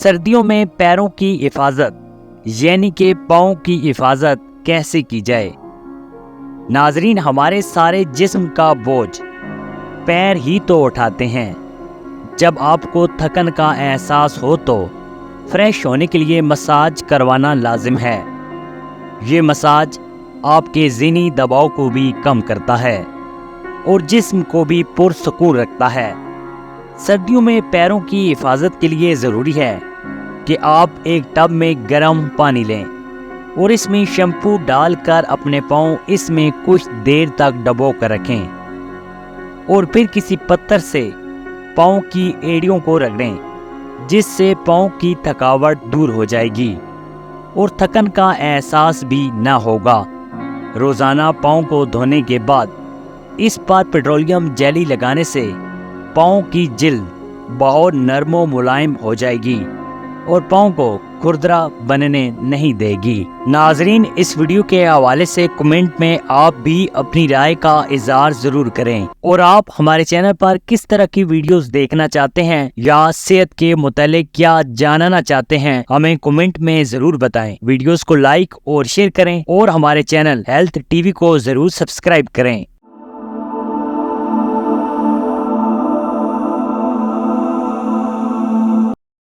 सर्दियों में पैरों की हिफाजत यानी कि पाँव की हिफाजत कैसे की जाए। नाजरीन, हमारे सारे जिस्म का बोझ पैर ही तो उठाते हैं। जब आपको थकन का एहसास हो तो फ्रेश होने के लिए मसाज करवाना लाजिम है। ये मसाज आपके ज़हनी दबाव को भी कम करता है और जिस्म को भी पुरसुकून रखता है। सर्दियों में पैरों की हिफाजत के लिए ज़रूरी है कि आप एक टब में गर्म पानी लें और इसमें शैम्पू डालकर अपने पाँव इसमें कुछ देर तक डुबो कर रखें और फिर किसी पत्थर से पाँव की एड़ियों को रगड़ें, जिससे पाँव की थकावट दूर हो जाएगी और थकन का एहसास भी न होगा। रोज़ाना पाँव को धोने के बाद इस पर पेट्रोलियम जेली लगाने से पाँव की जिल्द बहुत नरम व मुलायम हो जाएगी और पाँव को खुरदरा बनने नहीं देगी। नाजरीन, इस वीडियो के हवाले से कमेंट में आप भी अपनी राय का इजहार जरूर करें और आप हमारे चैनल पर किस तरह की वीडियोस देखना चाहते हैं या सेहत के मुतालिक क्या जानना चाहते हैं, हमें कमेंट में जरूर बताएं। वीडियोस को लाइक और शेयर करें और हमारे चैनल हेल्थ टीवी को जरूर सब्सक्राइब करें।